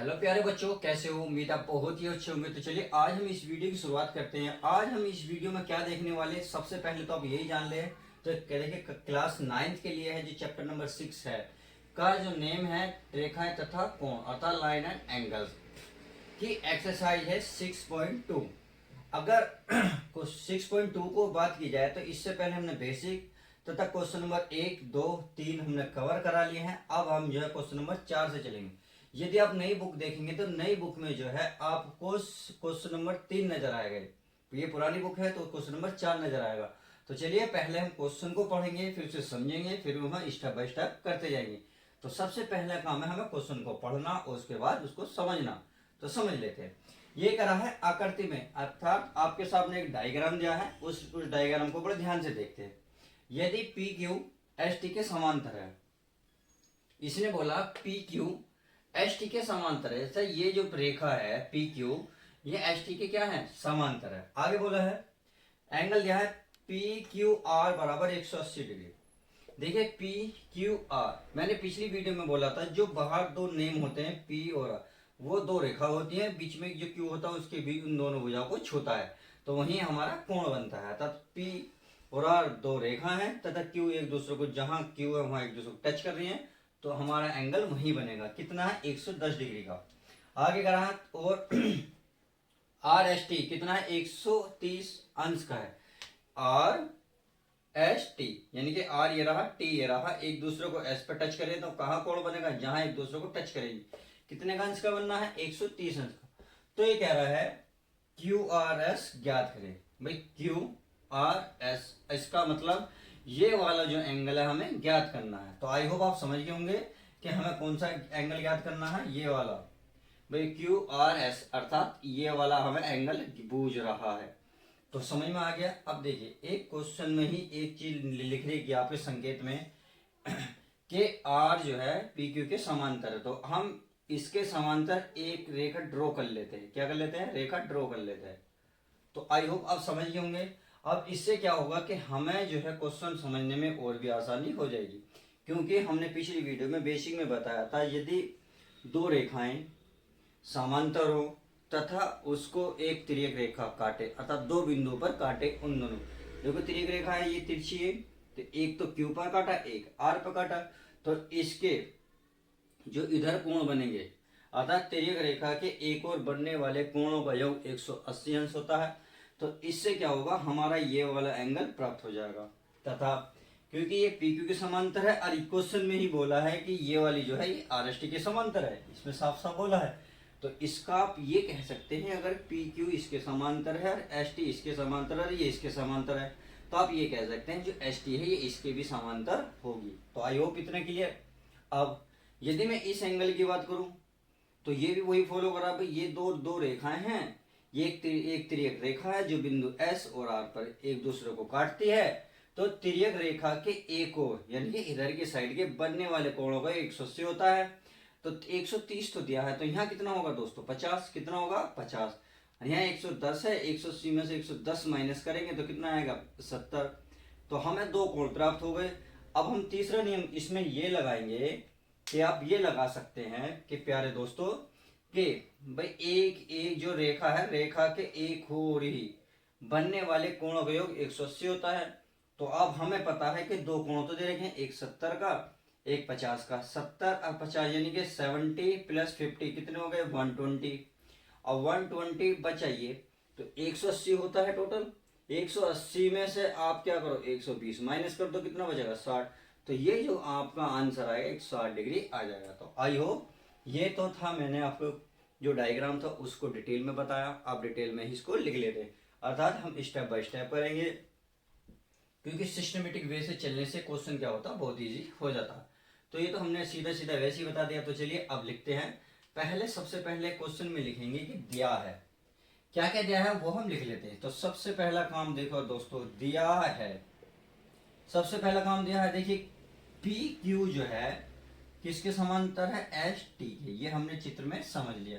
Hello प्यारे बच्चों, कैसे हो? उम्मीद आप बहुत ही अच्छे होंगे। तो चलिए आज हम इस वीडियो की शुरुआत करते हैं। आज हम इस वीडियो में क्या देखने वाले हैं, सबसे पहले तो आप यही जान ले। तो कह देखिए क्लास 9th के लिए है जो चैप्टर नंबर 6 है का जो नेम है रेखाएं तथा कोण अर्थात लाइन एंड एंगल्स की एक्सरसाइज है 6.2। अगर 6.2 को बात की जाए तो इससे पहले हमने बेसिक तथा क्वेश्चन नंबर 1, 2, 3 हमने कवर करा लिए हैं। अब हम जो है क्वेश्चन नंबर 4 से चलेंगे। यदि आप नई बुक देखेंगे तो नई बुक में जो है आपको क्वेश्चन नंबर 3 नजर आएगा। तो ये पुरानी बुक है तो क्वेश्चन नंबर 4 नजर आएगा। तो चलिए पहले हम क्वेश्चन को पढ़ेंगे, फिर उसे समझेंगे, फिर हम स्टेप बाय स्टेप करते जाएंगे। तो सबसे पहला काम है हमें क्वेश्चन को पढ़ना और उसके बाद उसको समझना। तो समझ लेते हैं। ये करा है आकृति में, अर्थात आपके सामने एक डायग्राम दिया है। उस डायग्राम को बड़े ध्यान से देखते हैं। यदि पी क्यू एस टी के समांतर है, इसने बोला पी क्यू एस टी के समांतर है। जैसे ये जो रेखा है पी क्यू, ये एस टी के क्या है? समांतर है। आगे बोला है एंगल दिया है पी क्यू आर बराबर 180 डिग्री। देखिए पी क्यू आर, मैंने पिछली वीडियो में बोला था जो बाहर दो नेम होते हैं पी और आर, वो दो रेखा होती है, बीच में जो क्यू होता है उसके बीच उन दोनों भुजाओं को छूता है तो वही हमारा कोण बनता है। अर्थात पी और आर दो रेखा है तथा क्यू एक दूसरे को, जहां क्यू है वहां एक दूसरे को टच कर रही है तो हमारा एंगल वही बनेगा। कितना है? 110 डिग्री का। आगे करा है और आर एस टी कितना है? 130 अंश का है। आर एस टी यानी कि आर ये रहा, टी ये रहा, एक दूसरे को एस पर टच करें तो कहाँ कोण बनेगा? जहां एक दूसरे को टच करेगी। कितने का अंश का बनना है? 130 अंश का। तो ये कह रहा है क्यू आर एस ज्ञात करें। भाई क्यू आर एस, इसका मतलब ये वाला जो एंगल है हमें ज्ञात करना है। तो आई होप आप समझ गए होंगे कि हमें कौन सा एंगल ज्ञात करना है। ये वाला भाई क्यू आर एस, अर्थात ये वाला हमें एंगल बूझ रहा है। तो समझ में आ गया। अब देखिए एक क्वेश्चन में ही एक चीज लिख रही है आपके संकेत में कि आर जो है पी क्यू के समांतर है, तो हम इसके समांतर एक रेखा ड्रॉ कर लेते हैं। क्या कर लेते हैं? रेखा ड्रॉ कर लेते हैं। तो आई होप आप समझ गए होंगे। अब इससे क्या होगा कि हमें जो है क्वेश्चन समझने में और भी आसानी हो जाएगी, क्योंकि हमने पिछली वीडियो में बेसिक में बताया था यदि दो रेखाएं समांतर हो तथा उसको एक तिर्यक रेखा काटे, अर्थात दो बिंदुओं पर काटे उन दोनों। देखो तिर्यक रेखा है, ये तिरछी है, तो एक तो क्यू पर काटा, एक आर पर काटा, तो इसके जो इधर कोण बनेंगे अर्थात तिर्यक रेखा के एक और बनने वाले कोणों का योग 180 अंश होता है। तो इससे क्या होगा? हमारा ये वाला एंगल प्राप्त हो जाएगा। तथा क्योंकि ये पी क्यू के समांतर है और क्वेश्चन में ही बोला है कि ये वाली जो है ये आर एस टी के समांतर है, इसमें साफ साफ बोला है। तो इसका आप ये कह सकते हैं अगर पी क्यू इसके समांतर है और एस टी इसके समांतर है और ये इसके समांतर है, तो आप ये कह सकते हैं जो एस टी है ये इसके भी समांतर होगी। तो आई होप इतना क्लियर। अब यदि मैं इस एंगल की बात करूं तो ये भी वही फॉलो करा। भाई ये दो दो रेखाएं हैं, ये एक तिर्यक रेखा है जो बिंदु एस और आर पर एक दूसरे को काटती है। तो तिर्यक रेखा के एक और यानी कि इधर की साइड के बनने वाले कोणों का 180 होता है। तो 130 तो दिया है, तो यहाँ कितना होगा दोस्तों? 50। कितना होगा? 50। यहाँ 110 है, 180 में से 110 माइनस करेंगे तो कितना आएगा? 70। तो हमें दो कोण प्राप्त हो गए। अब हम तीसरा नियम इसमें ये लगाएंगे कि आप ये लगा सकते हैं कि प्यारे दोस्तों कि भाई एक एक जो रेखा है, रेखा के एक और ही बनने वाले कोणों का योग 180 होता है। तो अब हमें पता है कि दो कोण तो दे रखे हैं, एक 70 का एक 50 का। 70 और 50 यानी कि 70 प्लस 50 कितने हो गए? 120। और 120 बचाइए तो 180 होता है टोटल। 180 में से आप क्या करो? 120 माइनस कर दो, कितना बचेगा? 60। तो ये जो आपका आंसर आएगा 160 डिग्री आ जाएगा। तो आई होप ये तो था, मैंने आपको जो डायग्राम था उसको डिटेल में बताया, आप डिटेल में ही इसको लिख लेते। अर्थात हम स्टेप बाय स्टेप करेंगे, क्योंकि सिस्टमेटिक वे से चलने से क्वेश्चन क्या होता? बहुत ईजी हो जाता। तो ये तो हमने सीधा सीधा वैसे ही बता दिया। तो चलिए अब लिखते हैं। पहले सबसे पहले क्वेश्चन में लिखेंगे कि दिया है, क्या क्या दिया है वो हम लिख लेते हैं। तो सबसे पहला काम देखो दोस्तों, दिया है, सबसे पहला काम दिया है, देखिए पी क्यू जो है किसके समांतर है? एस टी के। ये हमने चित्र में समझ लिया।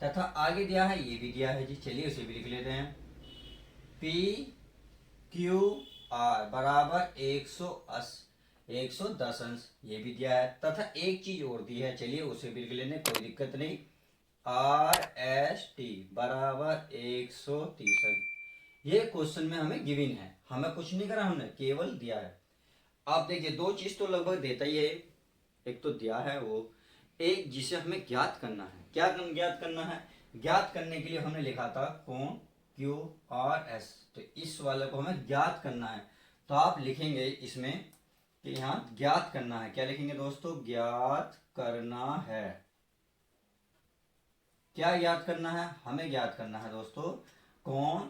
तथा आगे दिया है, ये भी दिया है जी, चलिए उसे भी लिख लेते हैं। पी क्यू आर बराबर 110 अंश, ये भी दिया है। तथा एक चीज और दी है, चलिए उसे भी लिख लेने, कोई दिक्कत नहीं। RST बराबर 130। ये क्वेश्चन में हमें गिवन है, हमें कुछ नहीं करा, हमने केवल दिया है। आप देखिए दो चीज तो लगभग देता ही है, एक तो दिया है वो, एक जिसे हमें ज्ञात करना है। क्या ज्ञात करना है? ज्ञात करने के लिए हमने लिखा था कोण QRS, तो इस वाले को हमें ज्ञात करना है। तो आप लिखेंगे इसमें कि यहाँ ज्ञात करना है। क्या लिखेंगे दोस्तों? ज्ञात करना है। क्या ज्ञात करना है? हमें ज्ञात करना है दोस्तों कोण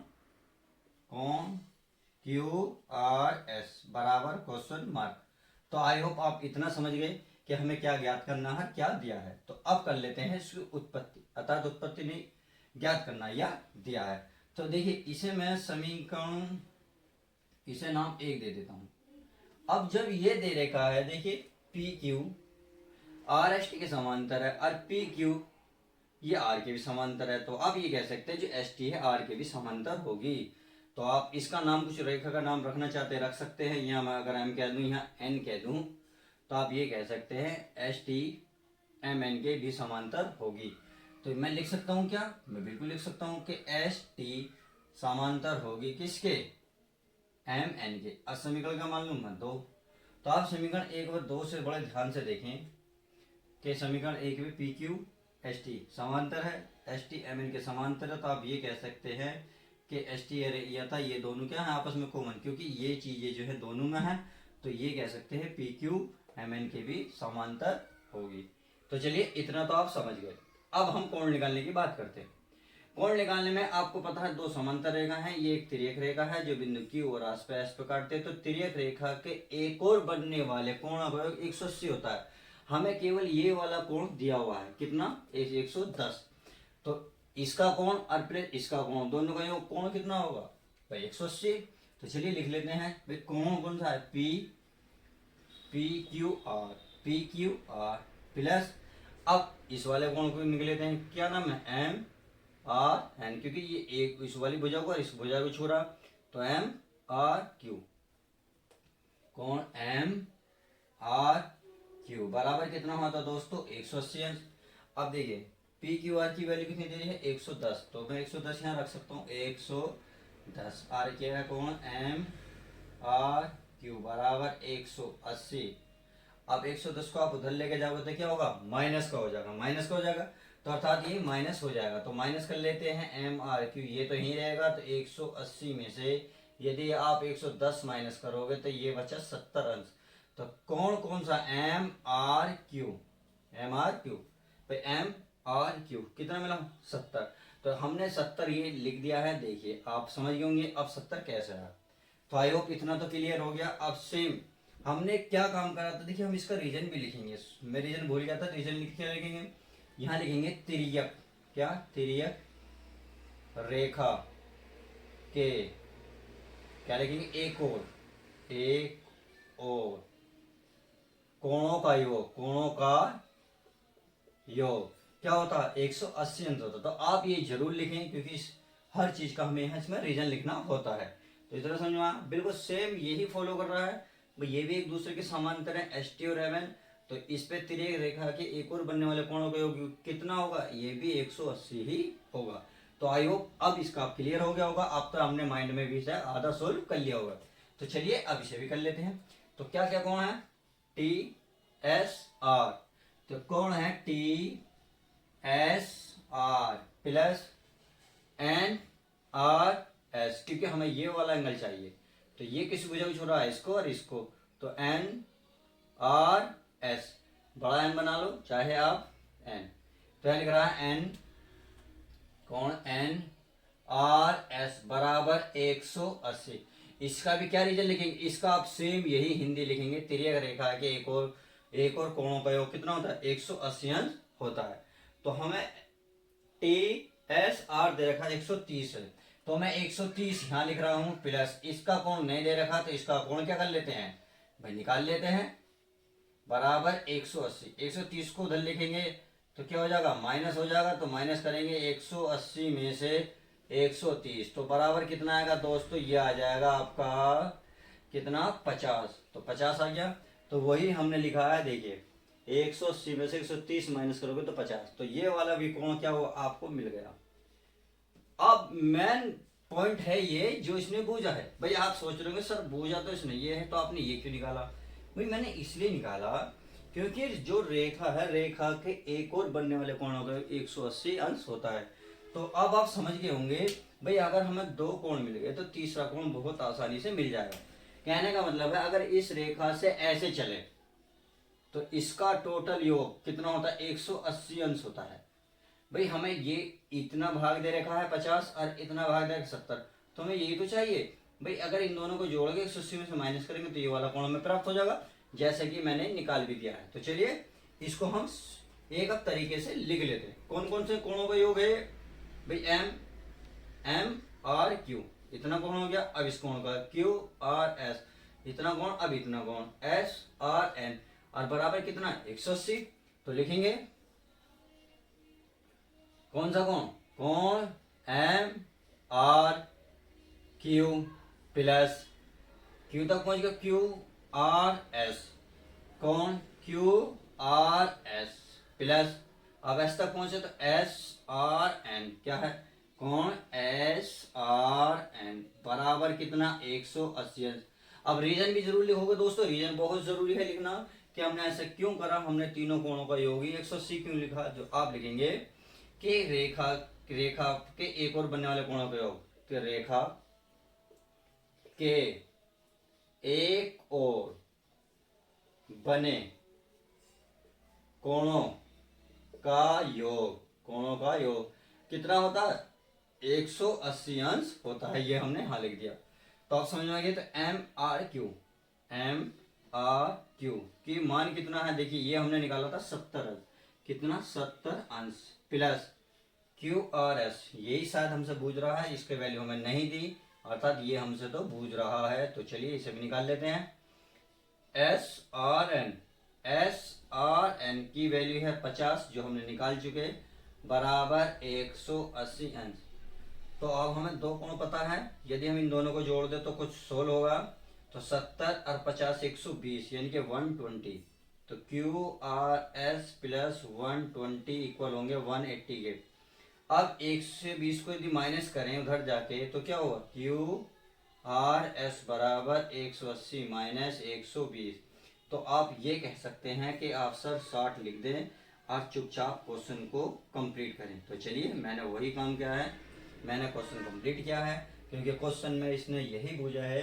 QRS बराबर क्वेश्चन मार्क। तो आई होप आप इतना समझ गए कि हमें क्या ज्ञात करना है, क्या दिया है। तो अब कर लेते हैं इसकी उत्पत्ति, अर्थात उत्पत्ति नहीं, ज्ञात करना या दिया है। तो देखिए इसे मैं समीकरण, इसे नाम 1 दे देता हूं। अब जब ये दे रखा है, देखिए PQ RST के समांतर है और PQ ये R के भी समांतर है, तो आप ये कह सकते हैं जो ST है R के भी समांतर होगी। तो आप इसका नाम कुछ रेखा का नाम रखना चाहते हैं रख सकते हैं, यहाँ मैं अगर M कह दूं, यहाँ N कह दूं, तो आप ये कह सकते हैं ST MN के भी समांतर होगी। तो मैं लिख सकता हूँ क्या? मैं बिल्कुल लिख सकता हूँ कि ST समांतर होगी किसके? MN के। अब समीकरण का मान लूँ मैं 2, तो आप समीकरण 1 और 2 से बड़े ध्यान से देखें कि समीकरण 1 में PQ ST समांतर है, ST MN के समांतर है। तो आप ये कह सकते हैं कि ST या था ये दोनों क्या है आपस में कॉमन, क्योंकि ये चीजें जो है दोनों में है, तो ये कह सकते हैं PQ MN के भी समांतर होगी। तो चलिए इतना तो आप समझ गए। अब हम कोण निकालने की बात करते हैं। कोण निकालने में आपको पता है दो समांतर रेखा है, ये एक तिर्यक रेखा है जो बिंदु Q और आस पे S पे काटते हैं। तो तिर्यक रेखा के एक और बनने वाले कोण का 180 होता है। हमें केवल ये वाला कोण दिया हुआ है, कितना? 110। तो इसका कोण और प्लस इसका कोण, दोनों का योग कोण कितना होगा भाई? 180। तो चलिए लिख लेते हैं भाई, कोण कौन सा है? PQR प्लस, अब इस वाले कोण को निकल लेते हैं, क्या नाम है? MRN, क्योंकि ये एक इस वाली भुजा को और इस भुजा को छोड़ा, तो MRQ, कोण MRQ बराबर कितना हुआ था दोस्तों? 180 अंश। अब देखिए PQR की वैल्यू कितनी दे रही है? 110, तो मैं 110 यहाँ रख सकता हूँ, 110। आर क्या है? कोण MRQ बराबर 180। अब 110 को आप उधर लेके जाओगे तो क्या होगा? माइनस का हो जाएगा, माइनस का हो जाएगा, तो अर्थात ये माइनस हो जाएगा। तो माइनस कर लेते हैं MRQ, ये तो यही रहेगा। तो 180 में से यदि आप 110 माइनस करोगे तो ये बचा 70 अंश। तो कौन कौन सा? MRQ भाई, MRQ कितना मिला? 70। तो हमने 70 ये लिख दिया है। देखिए आप समझ गए होंगे अब 70 कैसे है। तो आई होप इतना तो क्लियर हो गया। अब सेम हमने क्या काम करा था, देखिए हम इसका रीजन भी लिखेंगे। मैं रीजन भूल गया था, रीजन लिख के लिखेंगे, यहाँ लिखेंगे तिर्यक, क्या? तिर्यक रेखा के, क्या लिखेंगे? एक और कोणों का योग, कोणों का योग क्या होता है? 180 अंश होता है। तो आप ये जरूर लिखें, क्योंकि हर चीज का हमें इसमें रीजन लिखना होता है। तो इस तरह समझ में आया? बिल्कुल सेम यही फॉलो कर रहा है। ये भी एक दूसरे के समांतर है, ST और MN। तो इस पे तिर्यक रेखा के एक और बनने वाले कोणों का योग कितना होगा? ये भी 180 ही होगा। तो आई होप अब इसका क्लियर हो गया होगा। अब तो हमने माइंड में भी आधा सोल्व कर लिया होगा। तो चलिए अब इसे भी कर लेते हैं। तो क्या क्या कोण है? TSR, तो कोण है TSR प्लस NRS, क्योंकि हमें ये वाला एंगल चाहिए। तो ये किस भुजा को छोड़ा है? इसको और इसको। तो NRS, बड़ा N बना लो चाहे आप N। तो यह लिख रहा है N, कोण NRS बराबर 180। इसका भी क्या रीजन लिखेंगे? इसका आप सेम यही हिंदी लिखेंगे, तिर्यक रेखा के एक और कोणों का योग कितना होता है? 180 अंश होता है। तो हमें TSR दे रखा 130 है, तो मैं 130 यहाँ लिख रहा हूं, प्लस इसका कोण नहीं दे रखा, तो इसका कोण क्या कर लेते हैं भाई? निकाल लेते हैं, बराबर 180। 130 को उधर लिखेंगे तो क्या हो जाएगा? माइनस हो जाएगा। तो माइनस करेंगे 180 में से 130, तो बराबर कितना आएगा दोस्तों? ये आ जाएगा आपका कितना? 50। तो 50 आ गया। तो वही हमने लिखा है, देखिए 180 में से 130 माइनस करोगे तो 50, तो ये वाला भी कोण क्या हुआ आपको मिल गया। अब मेन पॉइंट है ये जो इसने बूझा है। भाई आप सोच रहे होंगे सर बूझा तो इसने ये है तो आपने ये क्यों निकाला। भाई मैंने इसलिए निकाला क्योंकि जो रेखा है, रेखा के एक और बनने वाले कोणों का 180 अंश होता है। तो अब आप समझ गए होंगे भाई अगर हमें दो कोण मिल गए तो तीसरा कोण बहुत आसानी से मिल जाएगा। कहने का मतलब है अगर इस रेखा से ऐसे चले तो इसका टोटल योग कितना होता है, 180 अंश होता है। भाई हमें ये इतना भाग दे रखा है 50 और इतना भाग दे रखा 70, तो हमें यही तो चाहिए। भाई अगर इन दोनों को जोड़ के 180 में से माइनस करेंगे तो ये वाला कोण हमें प्राप्त हो जाएगा, जैसे कि मैंने निकाल भी दिया है। तो चलिए इसको हम एक अब तरीके से लिख लेते हैं। कौन कौन से कोणों का योग है भाई, एम एम आर क्यू, इतना कोण हो गया। अब इस कोण का क्यू आर एस, इतना कोण, अब इतना कोण एस आर एन, और बराबर कितना 180। तो लिखेंगे कौन सा कोण, कोण M R Q plus Q तक पहुंच गया क्यू आर एस, कोण क्यू आर एस प्लस अब एस तक पहुंचे तो एस आर एन, क्या है कोण एस आर एन, बराबर कितना 180। अब रीजन भी जरूरी होगा दोस्तों, रीजन बहुत जरूरी है लिखना कि हमने ऐसा क्यों करा, हमने तीनों कोणों का योग ही 180 क्यों लिखा। जो आप लिखेंगे कि रेखा रेखा के एक और बनने वाले कोणों का योग, तो रेखा के एक और बने कोणों का योग, कोणों का योग कितना होता है 180 अंश होता है। ये हमने यहां लिख दिया। तो आप समझ में आ गए। तो M R Q, M R Q की मान कितना है, देखिए ये हमने निकाला था 70 अंश, कितना 70 अंश प्लस क्यू आर एस, यही शायद हमसे पूछ रहा है, इसके वैल्यू हमें नहीं दी, अर्थात ये हमसे तो पूछ रहा है। तो चलिए इसे भी निकाल लेते हैं। S R N, S R N की वैल्यू है 50 जो हमने निकाल चुके, बराबर 180 अंश। तो अब हमें दो कोण पता है, यदि हम इन दोनों को जोड़ दे तो कुछ सोल्व होगा। तो 70 और 50 120 यानी कि 120। तो Q R S plus 120 equal होंगे 180 के। अब 120 को यदि माइनस करें उधर जाके तो क्या होगा, क्यू आर एस बराबर 180 माइनस 120। तो आप ये कह सकते हैं कि आप सर 60 लिख दें और चुपचाप क्वेश्चन को कंप्लीट करें। तो चलिए मैंने वही काम किया है, मैंने क्वेश्चन कंप्लीट किया है, क्योंकि क्वेश्चन में इसने यही पूछा है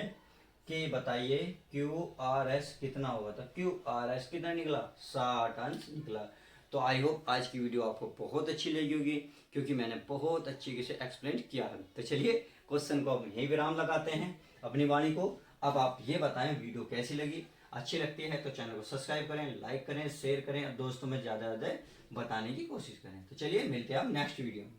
कि बताइए क्यू आर एस कितना होगा। तो क्यू आर एस कितना निकला, 60 अंश निकला। तो आई होप आज की वीडियो आपको बहुत अच्छी लगी होगी, क्योंकि मैंने बहुत अच्छी से एक्सप्लेन किया है। तो चलिए क्वेश्चन को अब यहीं विराम लगाते हैं अपनी वाणी को। अब आप ये बताएं वीडियो कैसी लगी, अच्छी लगती है तो चैनल को सब्सक्राइब करें, लाइक करें, शेयर करें और दोस्तों में ज़्यादा बताने की कोशिश करें। तो चलिए मिलते हैं आप नेक्स्ट वीडियो में।